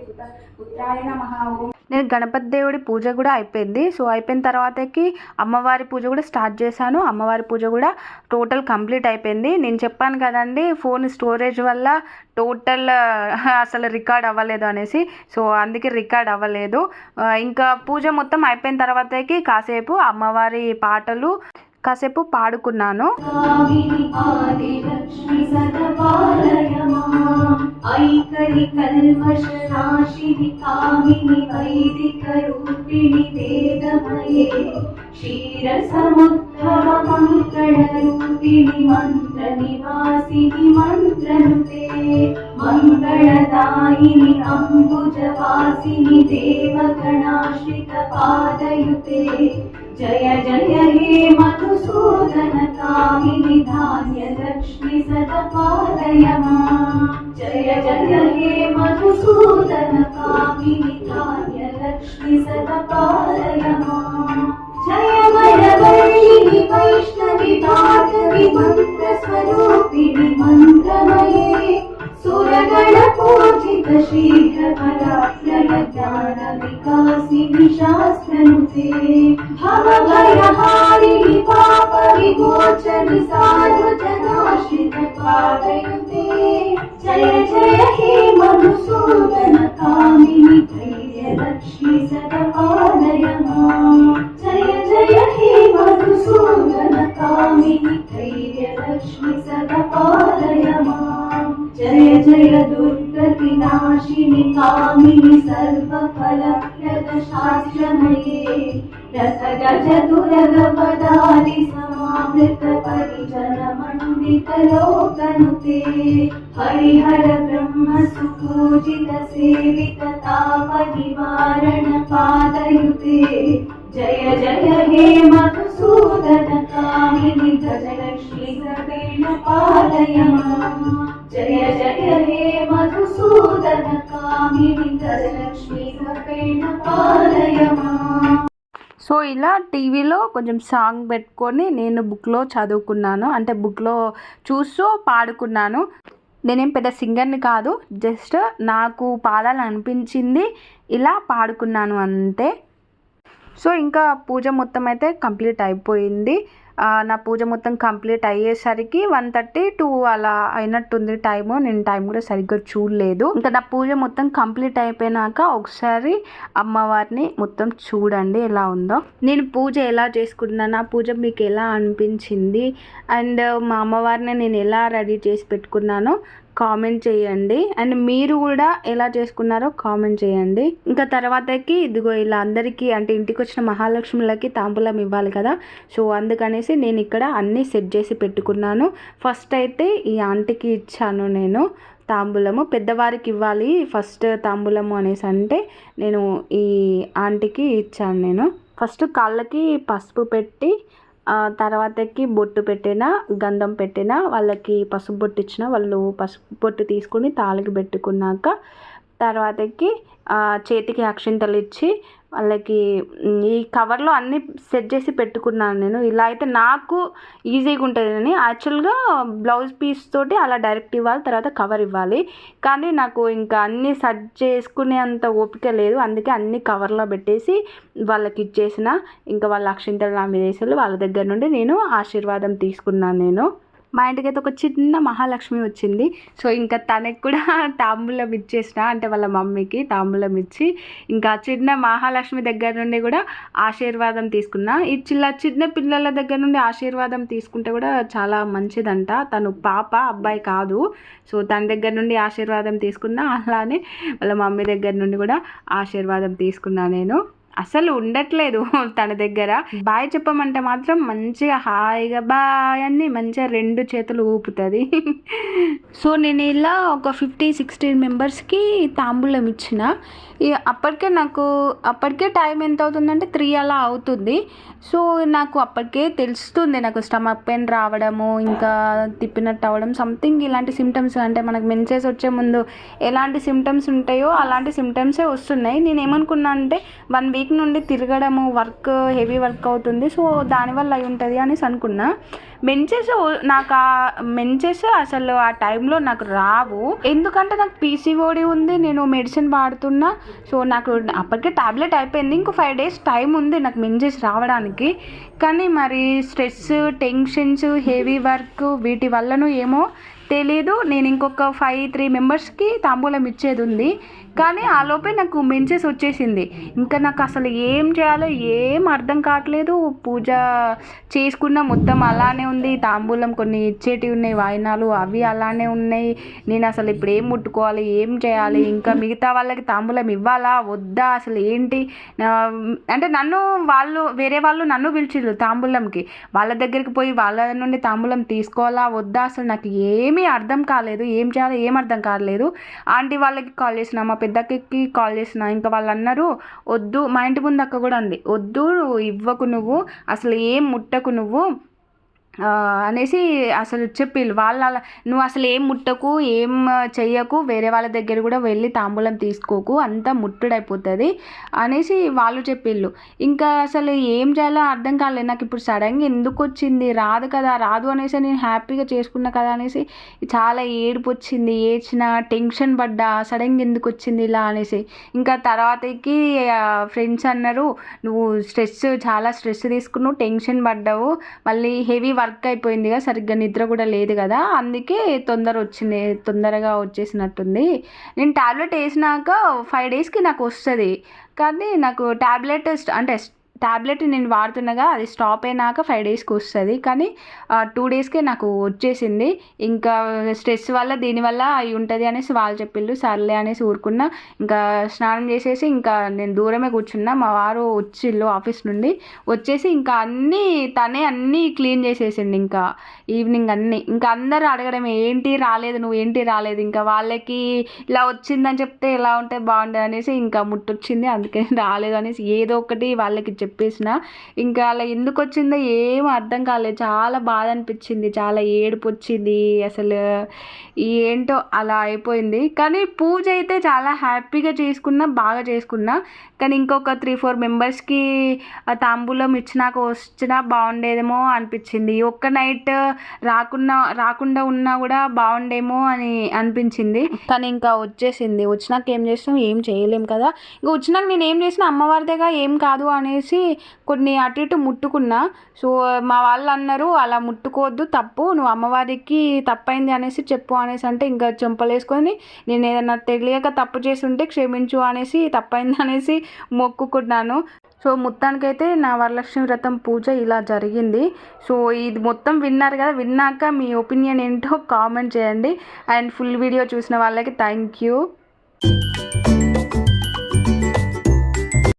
S2: పుత్రాయ నమః. ఓం నేను గణపతి దేవుడి పూజ కూడా అయిపోయింది. సో అయిపోయిన తర్వాతకి అమ్మవారి పూజ కూడా స్టార్ట్ చేశాను. అమ్మవారి పూజ కూడా టోటల్ కంప్లీట్ అయిపోయింది. నేను చెప్పాను కదండి ఫోన్ స్టోరేజ్ వల్ల టోటల్ అసలు రికార్డ్ అవ్వలేదు అనేసి, సో అందుకే రికార్డ్ అవ్వలేదు. ఇంకా పూజ మొత్తం అయిపోయిన తర్వాతకి కాసేపు అమ్మవారి పాటలు కాసేపు పాడుకున్నాను. ఐకరి కల్మష నాశిని కామిని వైదిక రూపిణి వేదమయే క్షీర సముద్భవ మంగళ రూపిణి మంత్ర నివాసిని మంత్రనుతే మంగళదాయిని అంబుజవాసిని దేవగణాశ్రిత పాదయుతే జయ జయ హే మధుసూదన కామిని ధాన్య లక్ష్మి సదపాలయ మాం. జయ జయ హే మధుసూదన కామిని ధాన్య లక్ష్మి సదపాలయ మాం. జయ వరవల్లిని వైష్ణవి భాగవి మంత్ర స్వరూపిణి మంత్రమయే సురగణ పూజిత శీఘ్ర పరాక్రమ జ్ఞాన వికాసిని శాస్త్రనుతే భవభయహారిణి పాప విమోచని సాధు జనాశ్రిత పాదయుతే. జయ జయ హే మధుసూదన కామిని ధైర్య లక్ష్మి సదపాలయ మాం. జయ జయ హే మధుసూదన కామిని ధైర్య లక్ష్మి సదపాలయ మాం. జయ జయ దుర్గతి నాశిని కామిని సర్వఫలప్రద శాస్త్రమయే రస గజ దురగ పదాది సమావృత పరిజన మండిత లోకనుతే హరిహర బ్రహ్మ సుపూజిత సేవిత తాప నివారణ పాదయుతే. జయ జయ హే మధుసూదన కామిని గజలక్ష్మి సవేణ పాద
S1: పాలయ మాం. జయ జయ హే మధుసూదన కామిని గజలక్ష్మి రూపేణ పాలయ మాం. సో ఇలా టీవీలో కొంచెం సాంగ్ పెట్టుకొని నేను బుక్లో చదువుకున్నాను, అంటే బుక్లో చూస్తూ పాడుకున్నాను. నేనేం పెద్ద సింగర్ని కాదు, జస్ట్ నాకు పాడాలనిపించింది ఇలా పాడుకున్నాను అంతే. సో ఇంకా పూజ మొత్తం అయితే కంప్లీట్ అయిపోయింది. నా పూజ మొత్తం కంప్లీట్ అయ్యేసరికి 1:30 2 అలా అయినట్టుంది టైము. నేను టైం కూడా సరిగ్గా చూడలేదు. ఇంకా నా పూజ మొత్తం కంప్లీట్ అయిపోయినాక ఒకసారి అమ్మవారిని మొత్తం చూడండి ఎలా ఉందో. నేను పూజ ఎలా చేసుకుంటున్నాను, ఆ పూజ మీకు ఎలా అనిపించింది, అండ్ మా అమ్మవారిని నేను ఎలా రెడీ చేసి పెట్టుకున్నానో కామెంట్ చేయండి. అండ్ మీరు కూడా ఎలా చేసుకున్నారో కామెంట్ చేయండి. ఇంకా తర్వాతకి ఇదిగో ఇలా అందరికీ, అంటే ఇంటికి వచ్చిన మహాలక్ష్ములకి తాంబూలం ఇవ్వాలి కదా, సో అందుకనేసి నేను ఇక్కడ అన్నీ సెట్ చేసి పెట్టుకున్నాను. ఫస్ట్ అయితే ఈ ఆంటీకి ఇచ్చాను నేను తాంబూలము. పెద్దవారికి ఇవ్వాలి ఫస్ట్ తాంబూలము అనేసి అంటే నేను ఈ ఆంటీకి ఇచ్చాను. నేను ఫస్ట్ కాళ్ళకి పసుపు పెట్టి తర్వాతకి బొట్టు పెట్టిన, గంధం పెట్టిన, వాళ్ళకి పసుపు బొట్టు ఇచ్చిన, వాళ్ళు పసుపు బొట్టు తీసుకుని తాళికి పెట్టుకున్నాక తర్వాతకి చేతికి అక్షింతలు ఇచ్చి వాళ్ళకి ఈ కవర్లో అన్నీ సెట్ చేసి పెట్టుకున్నాను నేను. ఇలా అయితే నాకు ఈజీగా ఉంటుందని, యాక్చువల్గా బ్లౌజ్ పీస్ తోటి అలా డైరెక్ట్ ఇవ్వాలి, తర్వాత కవర్ ఇవ్వాలి, కానీ నాకు ఇంకా అన్నీ సెట్ చేసుకునే అంత ఓపిక లేదు. అందుకే అన్నీ కవర్లో పెట్టేసి వాళ్ళకి ఇచ్చేసిన. ఇంకా వాళ్ళ అక్షింతలు నా మీద వేసారు, వాళ్ళ దగ్గర నుండి నేను ఆశీర్వాదం తీసుకున్నాను. నేను మా ఇంటికి అయితే ఒక చిన్న మహాలక్ష్మి వచ్చింది. సో ఇంకా తనకి కూడా తాంబూలం ఇచ్చేసిన, అంటే వాళ్ళ మమ్మీకి తాంబూలం ఇచ్చి ఇంకా చిన్న మహాలక్ష్మి దగ్గర నుండి కూడా ఆశీర్వాదం తీసుకున్నా. ఈ చిన్న పిల్లల దగ్గర నుండి ఆశీర్వాదం తీసుకుంటే కూడా చాలా మంచిదంట. తను పాప, అబ్బాయి కాదు. సో తన దగ్గర నుండి ఆశీర్వాదం తీసుకున్నా, అలానే వాళ్ళ మమ్మీ దగ్గర నుండి కూడా ఆశీర్వాదం తీసుకున్నా. నేను అసలు ఉండట్లేదు తన దగ్గర. బాయ్ చెప్పమంటే మాత్రం మంచిగా హాయిగా బాయ్ అని మంచిగా 2 చేతులు ఊపుతుంది. సో నేను ఇలా ఒక 15-16 మెంబర్స్కి తాంబూలం ఇచ్చిన. అప్పటికే టైం ఎంత అవుతుందంటే 3 అలా అవుతుంది. సో నాకు అప్పటికే తెలుస్తుంది, నాకు స్టమక్ పెయిన్ రావడము, ఇంకా తిప్పినట్టు అవ్వడం, సంథింగ్ ఇలాంటి సిమ్టమ్స్, అంటే మనకు మెన్సెస్ వచ్చే ముందు ఎలాంటి సిమ్టమ్స్ ఉంటాయో అలాంటి సిమ్టమ్సే వస్తున్నాయి. నేను ఏమనుకున్నా అంటే 1 వీక్ నుండి తిరగడము, హెవీ వర్క్ అవుతుంది, సో దానివల్ల అయి ఉంటుంది అనేసి అనుకున్నా. మెన్సెస్ అసలు ఆ టైంలో నాకు రావు, ఎందుకంటే నాకు పీసీఓడి ఉంది, నేను మెడిసిన్ వాడుతున్నా. సో నాకు అప్పటికే టాబ్లెట్ అయిపోయింది, ఇంకో 5 days టైం ఉంది నాకు మెన్సెస్ రావడానికి. కానీ మరి స్ట్రెస్, టెన్షన్స్, హెవీ వర్క్ వీటి వల్లనూ ఏమో తెలీదు, నేను ఇంకొక 3 మెంబర్స్కి తాంబూలం ఇచ్చేది ఉంది, కానీ ఆ లోపే నాకు మెన్సెస్ వచ్చేసింది. ఇంకా నాకు అసలు ఏం చేయాలో ఏం అర్థం కావట్లేదు. పూజ చేసుకున్న మొత్తం అలానే ఉంది, తాంబూలం కొన్ని ఇచ్చేటివి ఉన్నాయి, వాయినాలు అవి అలానే ఉన్నాయి. నేను అసలు ఇప్పుడు ఏం ముట్టుకోవాలి, ఏం చేయాలి, ఇంకా మిగతా వాళ్ళకి తాంబూలం ఇవ్వాలా వద్దా, అసలు ఏంటి అంటే వేరే వాళ్ళు నన్ను పిలిచిర్రు తాంబూలంకి, వాళ్ళ దగ్గరికి పోయి వాళ్ళ నుండి తాంబూలం తీసుకోవాలా వద్దా, అసలు నాకు ఏమీ అర్థం కాలేదు, ఏం చేయాలో ఏం అర్థం కాలేదు. ఆంటీ వాళ్ళకి కాల్ చేసిన, మా పెద్దక్కకి కాల్ చేసిన, ఇంకా వాళ్ళు అన్నారు వద్దు, మా ఇంటి ముందు అక్క కూడా అంది, వద్దు ఇవ్వకు నువ్వు, అసలు ఏం ముట్టకు నువ్వు అనేసి అసలు చెప్పిళ్ళు వాళ్ళు. నువ్వు అసలు ఏం ముట్టకు, ఏం చెయ్యకు, వేరే వాళ్ళ దగ్గర కూడా వెళ్ళి తాంబూలం తీసుకోకు, అంతా ముట్టుడైపోతుంది అనేసి వాళ్ళు చెప్పిళ్ళు. ఇంకా అసలు ఏం చేయాలో అర్థం కాలేదు నాకు. ఇప్పుడు సడన్గా ఎందుకు వచ్చింది, రాదు అనేసి నేను హ్యాపీగా చేసుకున్నా కదా అనేసి చాలా ఏడుపు వచ్చింది, ఏడ్చిన, టెన్షన్ పడ్డా, సడన్గా ఎందుకు వచ్చింది ఇలా అనేసి. ఇంకా తర్వాతకి ఫ్రెండ్స్ అన్నారు, నువ్వు చాలా స్ట్రెస్ తీసుకున్నావు, టెన్షన్ పడ్డావు, మళ్ళీ హెవీ వర్క్ అయిపోయింది కదా, సరిగ్గా నిద్ర కూడా లేదు కదా, అందుకే తొందరగా వచ్చేసినట్టుంది. నేను టాబ్లెట్ వేసినాక 5 daysకి నాకు వస్తుంది, కానీ నాకు టాబ్లెట్ నేను వాడుతున్నాగా, అది స్టాప్ అయినాక 5 daysకి వస్తుంది, కానీ 2 daysకే నాకు వచ్చేసింది. ఇంకా స్ట్రెస్ వల్ల దీనివల్ల అయి ఉంటుంది అనేసి వాళ్ళు చెప్పిళ్ళు. సర్లే అనేసి ఊరుకున్నా. ఇంకా స్నానం చేసేసి ఇంకా నేను దూరమే కూర్చున్నా. మా వారు వచ్చిళ్ళు ఆఫీస్ నుండి, వచ్చేసి ఇంకా తనే అన్నీ క్లీన్ చేసేసిండు. ఇంకా ఈవినింగ్ ఇంకా అందరూ అడగడం నువ్వు ఏంటి రాలేదు, ఇంకా వాళ్ళకి ఇలా వచ్చిందని చెప్తే ఎలా ఉంటే బాగుండదు అనేసి ఇంకా ముట్టొచ్చింది, అందుకని రాలేదు అనేసి ఏదో ఒకటి వాళ్ళకి
S2: చెప్పేసిన. ఇంకా అలా ఎందుకు వచ్చిందో ఏం అర్థం కాలేదు. చాలా బాధ అనిపించింది, చాలా ఏడుపు వచ్చింది. అసలు ఏంటో అలా అయిపోయింది. కానీ పూజ అయితే చాలా హ్యాపీగా చేసుకున్నా, బాగా చేసుకున్నా. కానీ ఇంకొక 3-4 మెంబర్స్కి తాంబూలం వచ్చినా బాగుండేదేమో అనిపించింది. ఒక్క నైట్ రాకుండా ఉన్నా కూడా బాగుండేమో అని అనిపించింది. కానీ ఇంకా వచ్చేసింది. వచ్చినాక ఏం చేస్తాం, ఏం చేయలేం కదా. ఇంకా వచ్చినాక నేను ఏం చేసిన, అమ్మవారిదేగా ఏం కాదు అనేసి కొన్ని అటు ఇటు ముట్టుకున్నా. సో మా వాళ్ళు అన్నారు, అలా ముట్టుకోవద్దు, తప్పు, నువ్వు అమ్మవారికి తప్పైంది అనేసి చెప్పు అనేసి అంటే ఇంకా చెంపలేసుకొని నేను ఏదైనా తెలియక తప్పు చేసి ఉంటే క్షమించు అనేసి, తప్పైంది అనేసి మొక్కుకున్నాను. సో మొత్తానికైతే నా వరలక్ష్మి వ్రతం పూజ ఇలా జరిగింది. సో ఇది మొత్తం విన్నారు కదా. విన్నాక మీ ఒపీనియన్ ఏంటో కామెంట్ చేయండి. అండ్ ఫుల్ వీడియో చూసిన వాళ్ళకి థ్యాంక్ యూ.